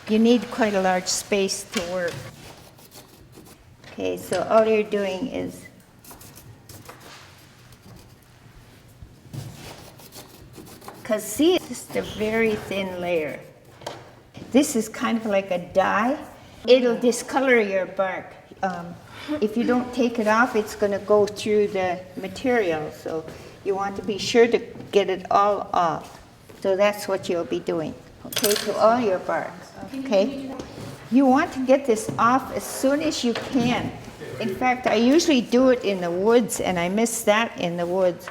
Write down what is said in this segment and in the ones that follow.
You need quite a large space to work. Okay, so all you're doing is because see, it's just a very thin layer. This is kind of like a dye. It'll discolor your bark. If you don't take it off, it's going to go through the material. So you want to be sure to get it all off. So that's what you'll be doing, okay, to all your bark, okay? You want to get this off as soon as you can. In fact, I usually do it in the woods, and I miss that in the woods.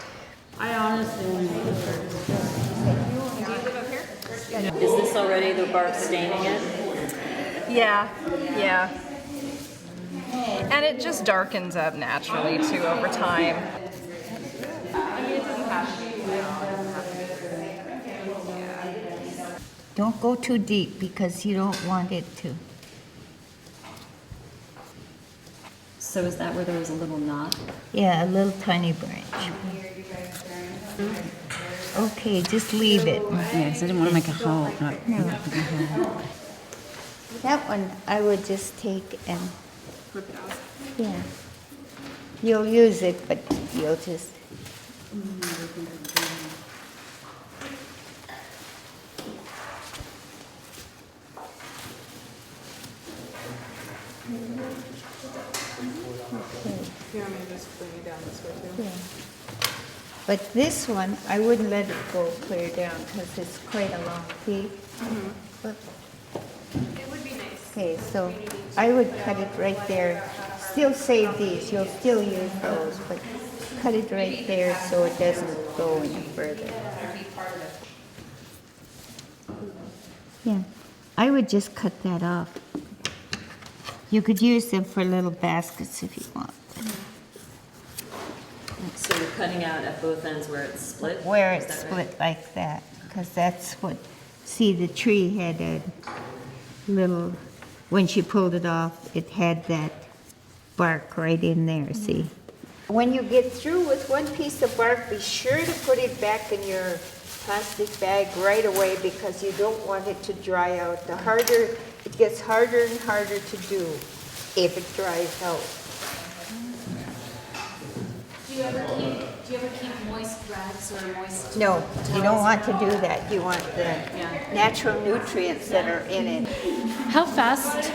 I honestly wouldn't make it. Is this already the bark staining it? Yeah, yeah. And it just darkens up naturally too over time. Don't go too deep because you don't want it to. So is that where there was a little knot? Yeah, a little tiny branch. Okay, just leave it. Yeah, because I didn't want to make a hole. No. That one I would just take and, yeah. You'll use it, but you'll just. You want me to just bring it down this way too? Yeah. But this one, I wouldn't let it go clear down because it's quite a long peak. But, It would be nice. okay, so I would cut it right there. Still save these, you'll still use those, but cut it right there so it doesn't go any further. Yeah, I would just cut that off. You could use them for little baskets if you want. So you're cutting out at both ends where it's split? Where Is it's that split right? like that, because that's what, see, the tree had a little, when she pulled it off, it had that bark right in there, see? When you get through with one piece of bark, be sure to put it back in your plastic bag right away because you don't want it to dry out. The harder, it gets harder and harder to do if it dries out. Do you ever keep moist rags or moist? No, you don't want to do that. You want the natural nutrients that are in it. How fast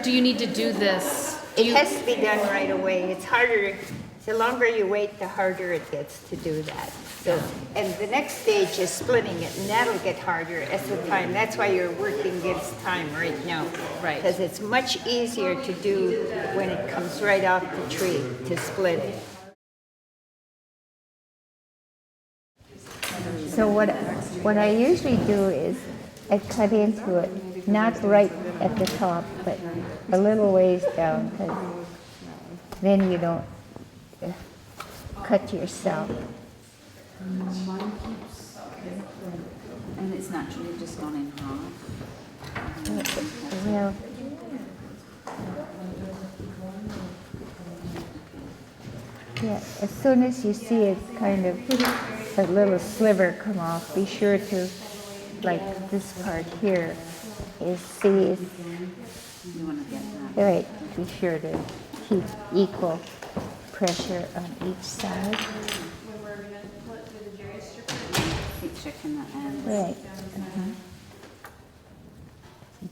do you need to do this? It has to be done right away. It's harder, the longer you wait, the harder it gets to do that. So, and the next stage is splitting it, and that'll get harder as the time. That's why you're working against time right now. Right. Because it's much easier to do when it comes right off the tree to split it. So what I usually do is I cut into it, not right at the top, but a little ways down, because then you don't cut yourself. And it's naturally just gone in half. Well, yeah, as soon as you see it kind of a little sliver come off, be sure to, like this part here, is see, You want to get that. right, be sure to keep equal pressure on each side. Keep checking that end. Right.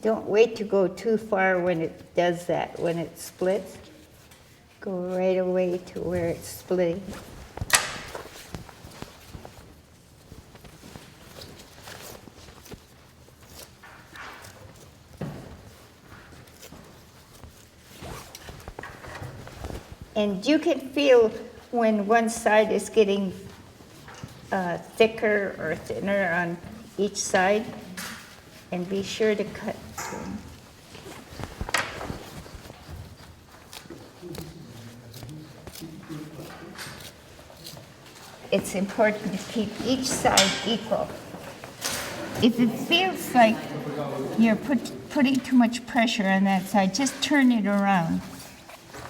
Don't wait to go too far when it does that, when it splits. Go right away to where it's splitting. And you can feel when one side is getting thicker or thinner on each side, and be sure to cut. It's important to keep each side equal. If it feels like you're putting too much pressure on that side, just turn it around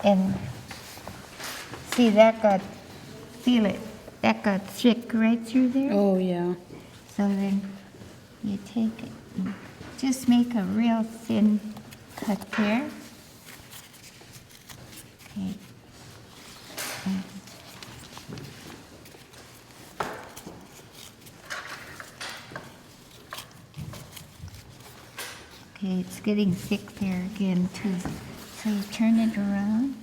and see that got, feel it, that got thick right through there. Oh, yeah. So then you take it and just make a real thin cut there. Okay. Okay, it's getting thick there again too. So you turn it around.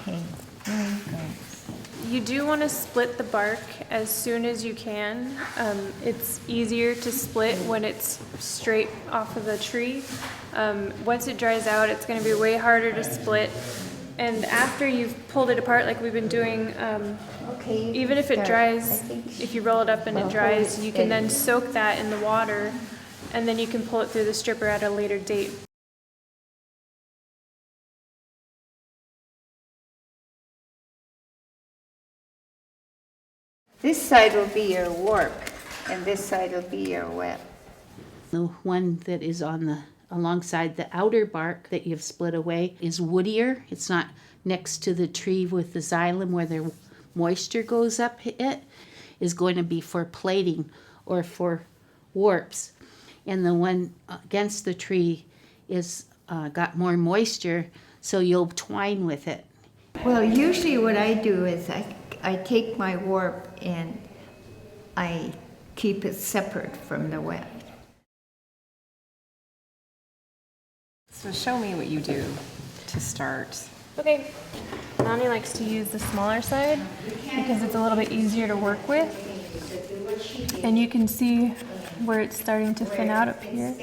Okay, there you go. You do want to split the bark as soon as you can. It's easier to split when it's straight off of the tree. Once it dries out, it's going to be way harder to split. And after you've pulled it apart, like we've been doing, Okay. even if it start. dries, I think if you roll it up and it dries, you can then soak that in the water, and then you can pull it through the stripper at a later date. This side will be your warp, and this side will be your weft. The one that is on the alongside the outer bark that you've split away is woodier. It's not next to the tree with the xylem where the moisture goes up. It is going to be for plaiting or for warps. And the one against the tree is got more moisture, so you'll twine with it. Well, usually what I do is I take my warp and I keep it separate from the weft. So show me what you do to start. Okay, Nani likes to use the smaller side because it's a little bit easier to work with. And you can see where it's starting to thin out up here.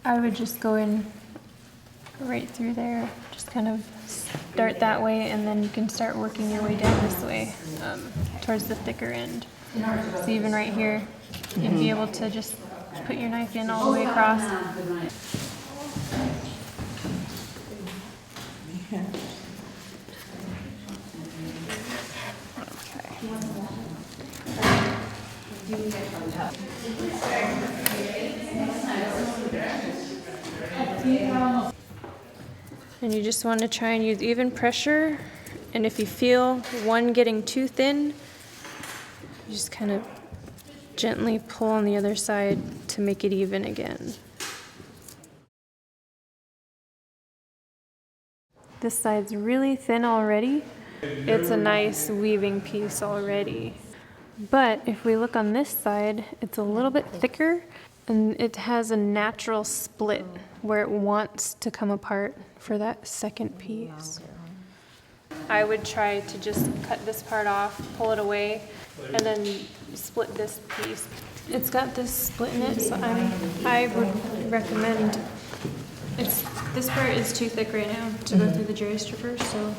I would just go in right through there, just kind of start that way, and then you can start working your way down this way towards the thicker end. So even right here, you'd be able to just put your knife in all the way across. And you just want to try and use even pressure, and if you feel one getting too thin, you just kind of gently pull on the other side to make it even again. This side's really thin already. It's a nice weaving piece already. But if we look on this side, it's a little bit thicker, and it has a natural split where it wants to come apart for that second piece. I would try to just cut this part off, pull it away, and then split this piece. It's got this split in it, so I would recommend, this part is too thick right now to go through the jerry stripper, so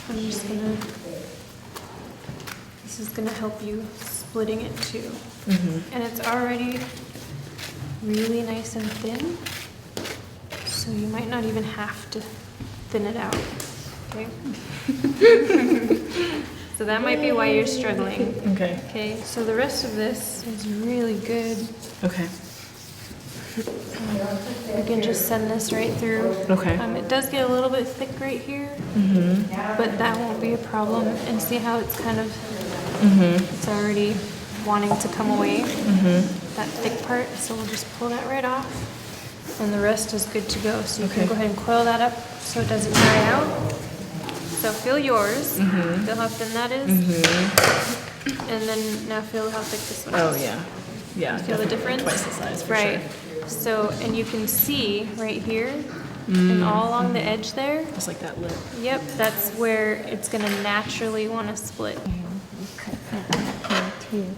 I'm just gonna, this is gonna help you splitting it too. And it's already really nice and thin, so you might not even have to thin it out, okay? So that might be why you're struggling. Okay. Okay, so the rest of this is really good. Okay. You can just send this right through. Okay. It does get a little bit thick right here, but that won't be a problem. And see how it's kind of, it's already wanting to come away, that thick part. So we'll just pull that right off, and the rest is good to go. So you can go ahead and coil that up so it doesn't dry out. So feel yours, feel how thin that is, and then now feel how thick this one is. Oh yeah. Yeah. Feel the difference? Twice the size for Right. sure. So, and you can see right here, and all along the edge there, Just like that lip. yep, that's where it's gonna naturally wanna split. Cut that off here too.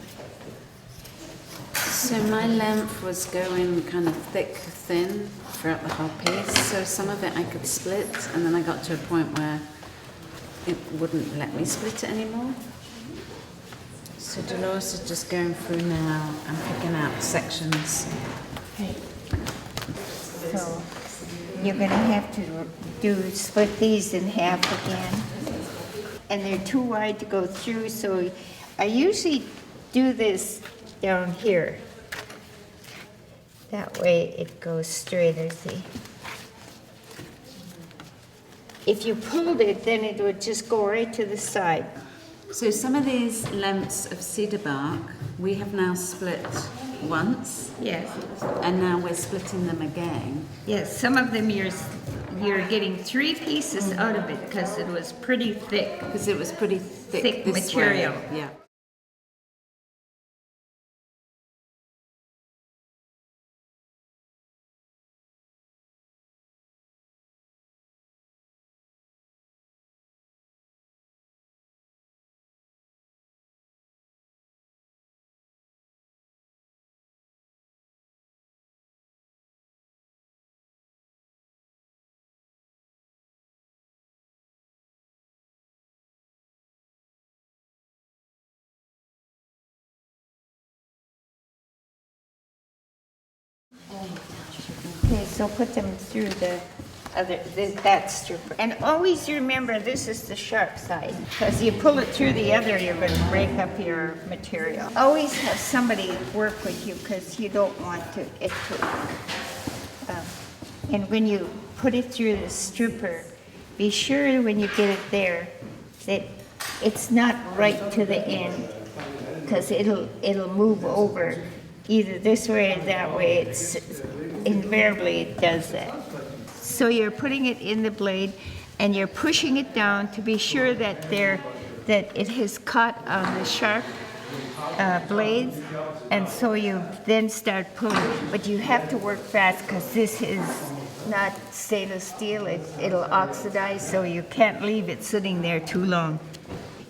So my length was going kind of thick, thin throughout the whole piece. So some of it I could split, and then I got to a point where it wouldn't let me split it anymore. So Delores is just going through now and picking out sections. Okay. So you're gonna have to split these in half again. And they're too wide to go through, so I usually do this down here. That way it goes straighter, see? If you pulled it, then it would just go right to the side. So some of these lengths of cedar bark, we have now split once, Yes. and now we're splitting them again. Yes, some of them you're getting 3 pieces out of it because it was pretty thick. Because it was pretty thick, Thick this material. way. Yeah. Okay, so put them through that stripper. And always remember, this is the sharp side, because you pull it through the other, you're going to break up your material. Always have somebody work with you, because you don't want it to. And when you put it through the stripper, be sure when you get it there that it's not right to the end, because it'll move over either this way or that way. It's invariably it does that. So you're putting it in the blade and you're pushing it down to be sure that it has caught on the sharp blades, and so you then start pulling. But you have to work fast because this is not stainless steel. It'll oxidize, so you can't leave it sitting there too long.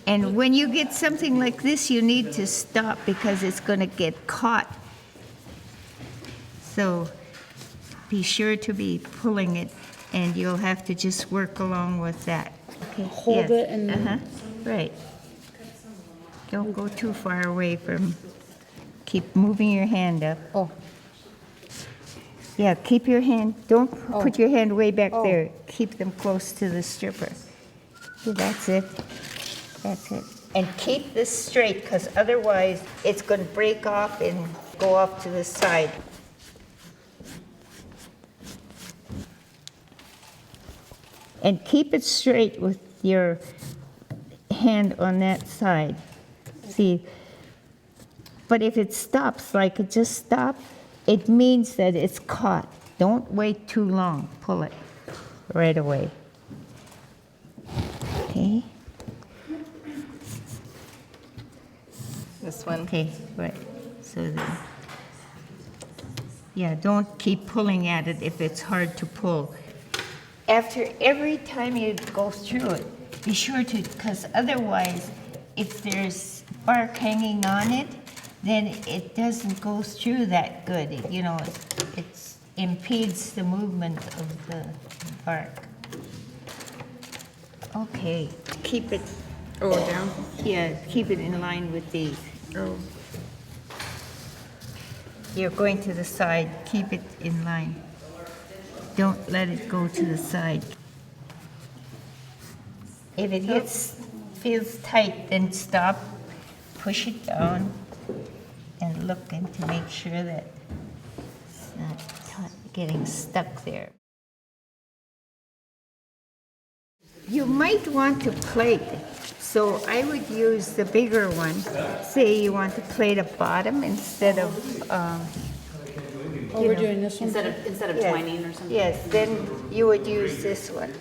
And when you get something like this, you need to stop because it's going to get caught. So be sure to be pulling it, and you'll have to just work along with that. Okay. Hold it and then- Right. Don't go too far away from. Keep moving your hand up. Oh. Yeah, keep your hand. Don't put your hand way back there. Keep them close to the stripper. Yeah, that's it. That's it. And keep this straight, because otherwise it's going to break off and go off to the side. And keep it straight with your hand on that side. See, but if it stops, like it just stopped, it means that it's caught. Don't wait too long. Pull it right away. Okay. This one. Okay, right. So then, yeah, don't keep pulling at it if it's hard to pull. After every time you go through it, be sure to, because otherwise, if there's bark hanging on it, then it doesn't go through that good. It impedes the movement of the bark. Okay, keep it. Oh, down. Yeah, keep it in line with these. Oh. You're going to the side, keep it in line. Don't let it go to the side. If it feels tight, then stop, push it down, and look and to make sure that it's not getting stuck there. You might want to plait, so I would use the bigger one. Say you want to plait a bottom instead of. we're doing this one? Instead of Yes. twining or something. Yes, then you would use this one.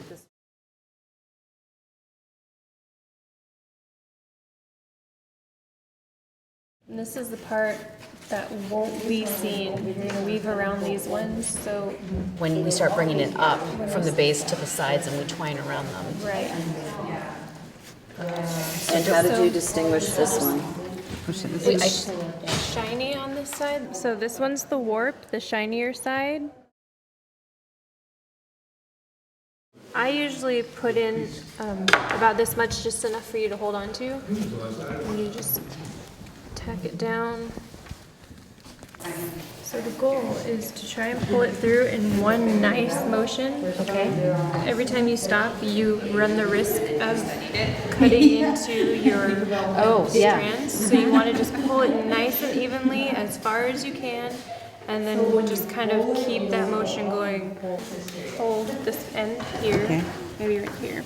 And this is the part that won't be seen. You're going to weave around these ones, so When we start bringing it up from the base to the sides and we twine around them. right. And how did you distinguish this one? It's shiny on this side. So this one's the warp, the shinier side. I usually put in about this much, just enough for you to hold on to. And you just tack it down. So the goal is to try and pull it through in one nice motion. Okay. Every time you stop, you run the risk of cutting into your strands. So you want to just pull it nice and evenly as far as you can, And then we'll just kind of keep that motion going. Hold this end here, Okay. maybe right here.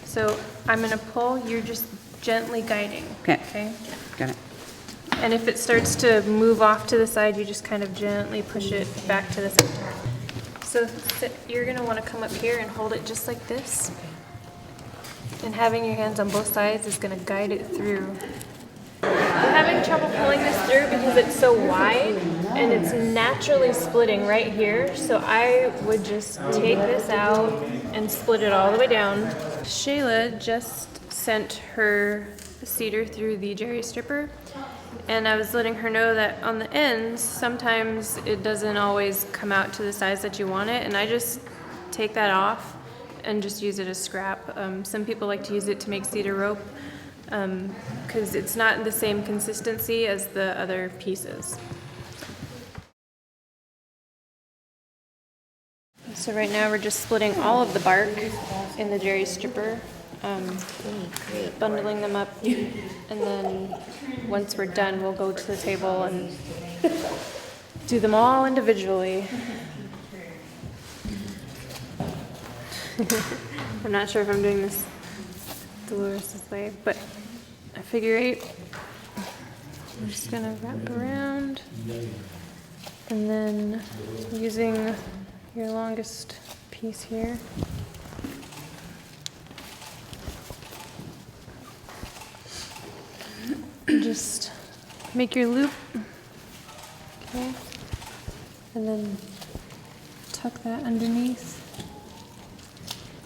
So I'm gonna pull, you're just gently guiding. Okay. Got it. And if it starts to move off to the side, you just kind of gently push it back to the center. So you're gonna wanna come up here and hold it just like this. And having your hands on both sides is gonna guide it through. I'm having trouble pulling this through because it's so wide and it's naturally splitting right here. So I would just take this out and split it all the way down. Shayla just sent her cedar through the jerry stripper, and I was letting her know that on the ends, sometimes it doesn't always come out to the size that you want it, and I just take that off and just use it as scrap. Some people like to use it to make cedar rope because it's not the same consistency as the other pieces. So right now we're just splitting all of the bark in the jerry stripper, bundling them up, and then once we're done, we'll go to the table and do them all individually. I'm not sure if I'm doing this Delores' way, but a figure 8. I'm just gonna wrap around, and then using your longest piece here, just make your loop, okay, and then tuck that underneath.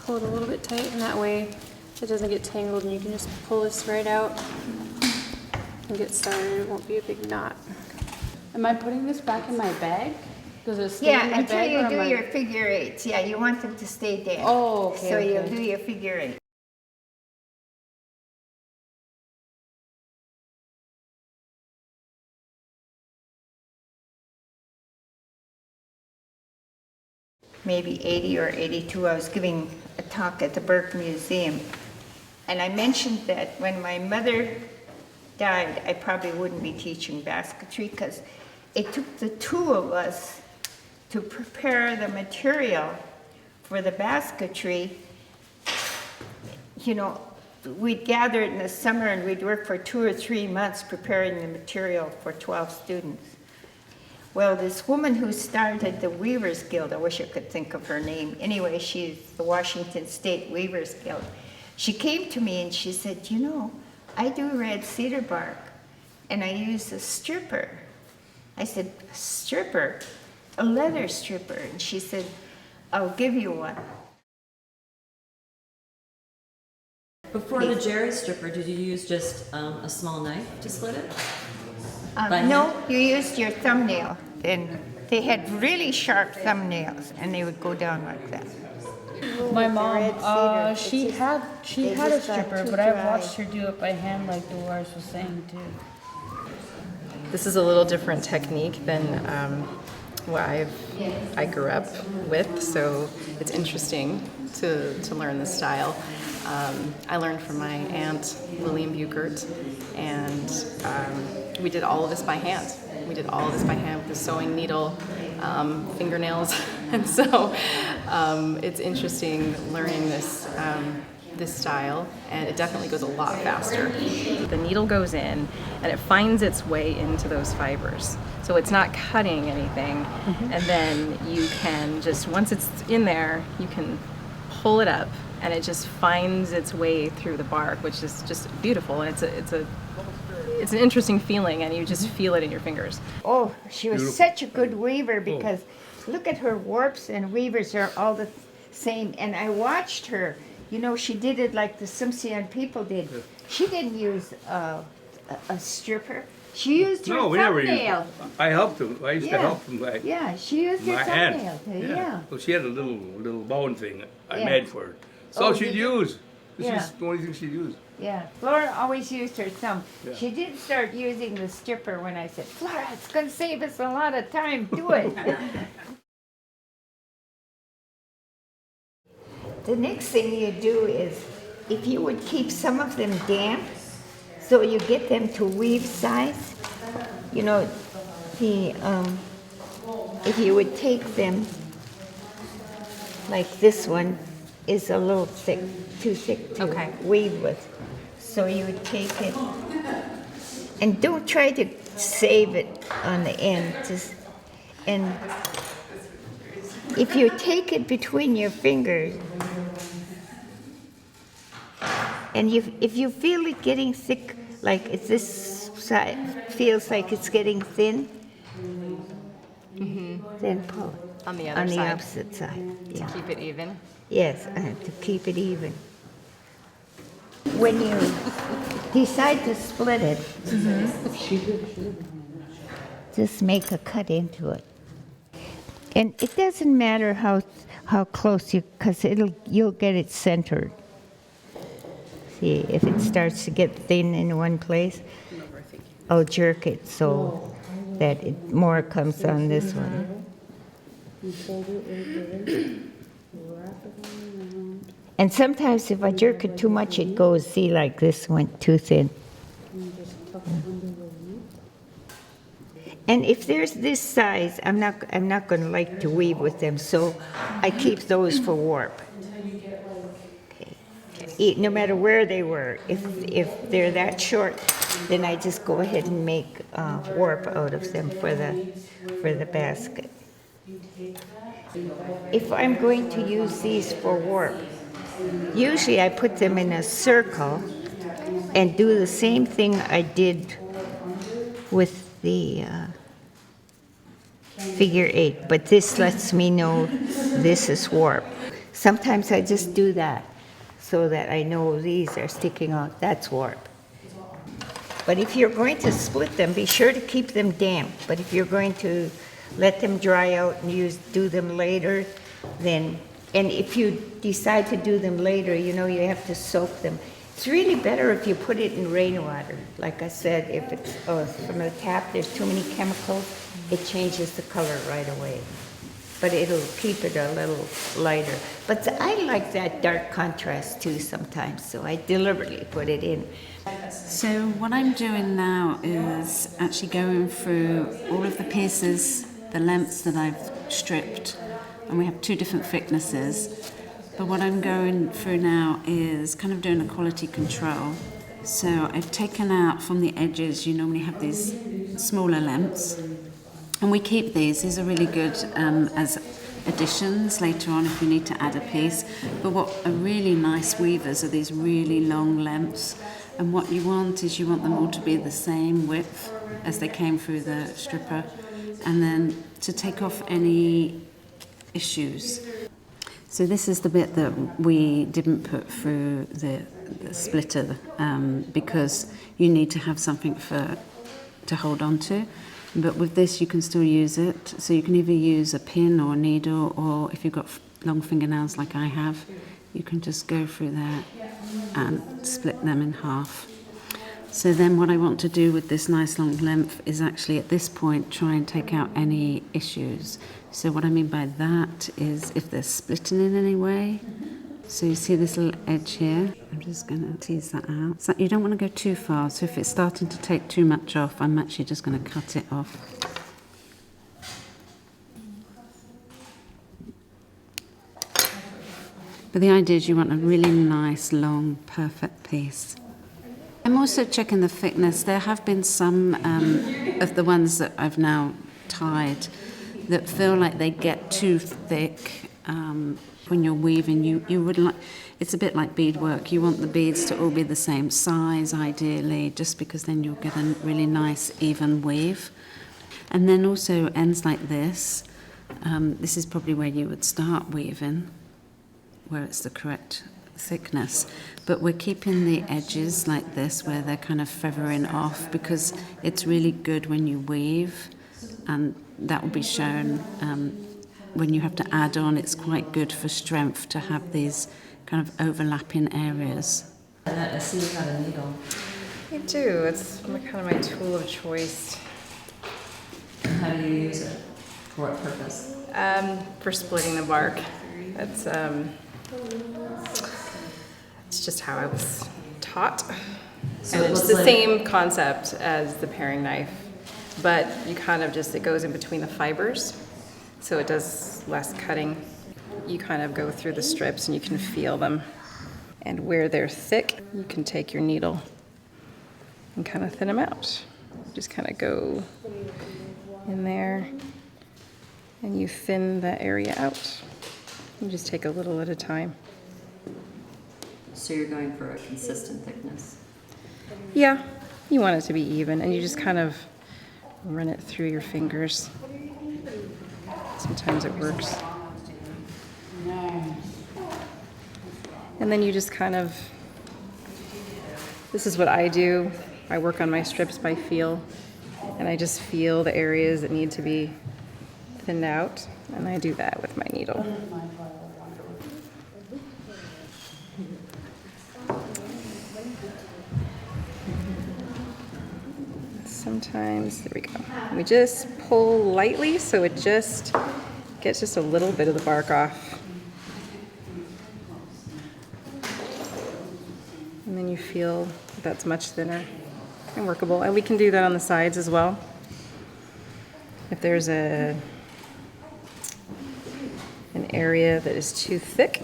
Pull it a little bit tight, and that way it doesn't get tangled, and you can just pull this right out and get started. It won't be a big knot. Am I putting this back in my bag? Does it stay Yeah, in my until bag? you or do am I- your figure 8s. Yeah, you want them to stay there. Oh, okay. So you'll okay. do your figure 8. Maybe 80 or 82, I was giving a talk at the Burke Museum. And I mentioned that when my mother died, I probably wouldn't be teaching basketry because it took the two of us to prepare the material for the basketry. You know, we'd gather in the summer and we'd work for 2 or 3 months preparing the material for 12 students. Well, this woman who started the Weavers Guild, I wish I could think of her name. Anyway, she's the Washington State Weavers Guild. She came to me and she said, you know, I do red cedar bark and I use a stripper. I said, a stripper? A leather stripper? And she said, I'll give you one. Before the jerry stripper, did you use just a small knife to split it? By No, hand? you used your thumbnail. And they had really sharp thumbnails and they would go down like that. My With the red mom, cedar, she it's had they a just got stripper, too but I've dry. watched her do it by hand, like Dolores was saying too. This is a little different technique than what I grew up with, so it's interesting to learn this style. I learned from my aunt, Lillian Buchert, and we did all of this by hand. We did all of this by hand with the sewing needle, fingernails, and so it's interesting learning this style, and it definitely goes a lot faster. The needle goes in, and it finds its way into those fibers. So it's not cutting anything, and then you can just, once it's in there, you can pull it up, and it just finds its way through the bark, which is just beautiful. And it's an interesting feeling, and you just feel it in your fingers. Oh, she was such a good weaver because look at her warps and weavers are all the same. And I watched her. You know, she did it like the Ts'msyen people did. She didn't use a stripper. She used her thumbnail. I helped them. I used to Yeah. help them. Yeah, she used her My thumbnail. aunt. Yeah. Well, she had a little bone thing I Yeah. made for her. So Oh, she'd did you? use. This Yeah. is the only thing she'd use. Yeah, Flora always used her thumb. Yeah. She did start using the stripper when I said, Flora, it's going to save us a lot of time. Do it. The next thing you do is, if you would keep some of them damp, so you get them to weave size, you know, if you would take them, like this one is a little thick, too thick to weave with. So you would take it, and don't try to save it on the end. And if you take it between your fingers, and if you feel it getting thick, like if this side feels like it's getting thin, then pull it. On the other on side. the opposite side. Yeah. To keep it even. Yes, to keep it even. When you decide to split it, just make a cut into it. And it doesn't matter how close you, because you'll get it centered. See, if it starts to get thin in one place, I'll jerk it so that more comes on this one. And sometimes if I jerk it too much, it goes, see, like this went too thin. And if there's this size, I'm not going to like to weave with them, so I keep those for warp. Okay. No matter where they were, if they're that short, then I just go ahead and make warp out of them for the basket. If I'm going to use these for warp, usually I put them in a circle and do the same thing I did with the figure 8, but this lets me know this is warp. Sometimes I just do that so that I know these are sticking out, that's warp. But if you're going to split them, be sure to keep them damp. But if you're going to let them dry out and do them later, then, and if you decide to do them later, you know you have to soak them. It's really better if you put it in rainwater. Like I said, if it's from the tap, there's too many chemicals, it changes the color right away. But it'll keep it a little lighter. But I like that dark contrast too sometimes, so I deliberately put it in. So what I'm doing now is actually going through all of the pieces, the lengths that I've stripped, and we have 2 different thicknesses. But what I'm going through now is kind of doing a quality control. So I've taken out from the edges, you normally have these smaller lengths, and we keep these are really good as additions later on if you need to add a piece. But what are really nice weavers are these really long lengths, and what you want is you want them all to be the same width as they came through the stripper, and then to take off any issues. So this is the bit that we didn't put through the splitter because you need to have something to hold on to. But with this you can still use it. So you can either use a pin or a needle, or if you've got long fingernails like I have, you can just go through there and split them in half. So then what I want to do with this nice long length is actually at this point try and take out any issues. So what I mean by that is if they're splitting in any way. So you see this little edge here? I'm just going to tease that out. So you don't want to go too far, so if it's starting to take too much off, I'm actually just going to cut it off. But the idea is you want a really nice, long, perfect piece. I'm also checking the thickness. There have been some of the ones that I've now tied that feel like they get too thick when you're weaving. You would like, it's a bit like beadwork. You want the beads to all be the same size, ideally, just because then you'll get a really nice, even weave. And then also ends like this. This is probably where you would start weaving, where it's the correct thickness. But we're keeping the edges like this, where they're kind of feathering off, because it's really good when you weave, and that will be shown when you have to add on. It's quite good for strength to have these kind of overlapping areas. Annette, I see you have a needle. I do. It's kind of my tool of choice. How do you use it? For what purpose? For splitting the bark. It's just how I was taught. So and it it's looks the like- same concept as the paring knife, but you kind of just, it goes in between the fibers. so it does less cutting. You kind of go through the strips and you can feel them. And where they're thick, you can take your needle and kind of thin them out. Just kind of go in there and you thin that area out. You just take a little at a time. So you're going for a consistent thickness. Yeah, you want it to be even, and you just kind of run it through your fingers. Sometimes it works. And then you just kind of, this is what I do. I work on my strips by feel, and I just feel the areas that need to be thinned out, and I do that with my needle. Sometimes, there we go. We just pull lightly so it just gets just a little bit of the bark off. And then you feel that's much thinner and workable. And we can do that on the sides as well. If there's an area that is too thick,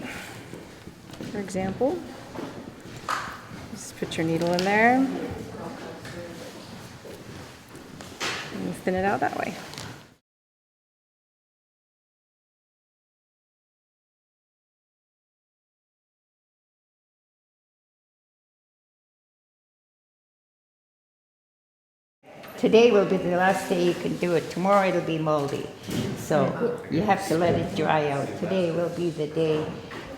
for example, just put your needle in there and you thin it out that way. Today will be the last day you can do it. Tomorrow it'll be moldy. So you have to let it dry out. Today will be the day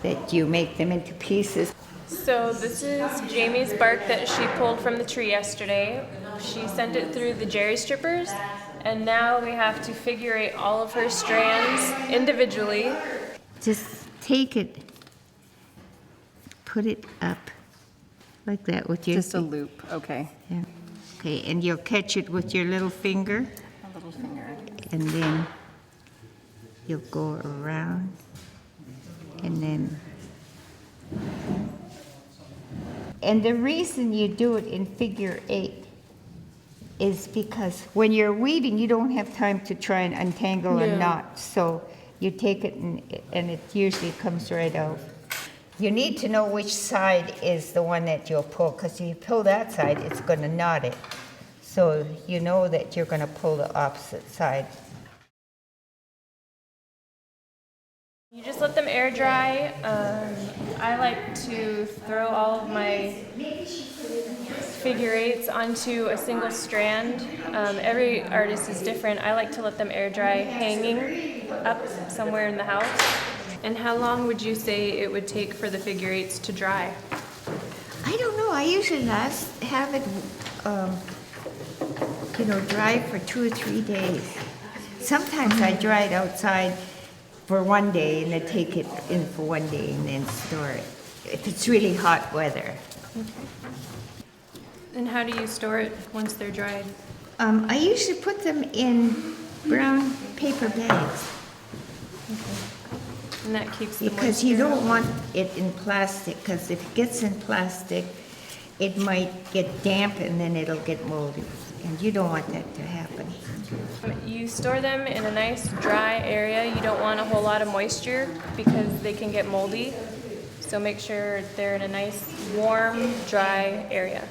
that you make them into pieces. So this is Jamie's bark that she pulled from the tree yesterday. She sent it through the jerry strippers, and now we have to figure eight all of her strands individually. Just take it, put it up like that with your Just a loop, okay. Yeah. Okay, and you'll catch it with your little finger. A little finger. And then you'll go around and then. And the reason you do it in figure 8 is because when you're weaving, you don't have time to try and untangle a knot. So you take it and it usually comes right out. You need to know which side is the one that you'll pull, because if you pull that side, it's going to knot it. So you know that you're going to pull the opposite side. You just let them air dry. I like to throw all of my figure eights onto a single strand. Every artist is different. I like to let them air dry hanging up somewhere in the house. And how long would you say it would take for the figure eights to dry? I don't know. I usually have it, dry for 2 or 3 days. Sometimes I dry it outside for 1 day and then take it in for 1 day and then store it, if it's really hot weather. Okay. And how do you store it once they're dried? I usually put them in brown paper bags. Okay. And that keeps the Because you don't want it in plastic, because if it gets in plastic, it might get damp and then it'll get moldy. And you don't want that to happen. You store them in a nice dry area. You don't want a whole lot of moisture because they can get moldy. So make sure they're in a nice, warm, dry area.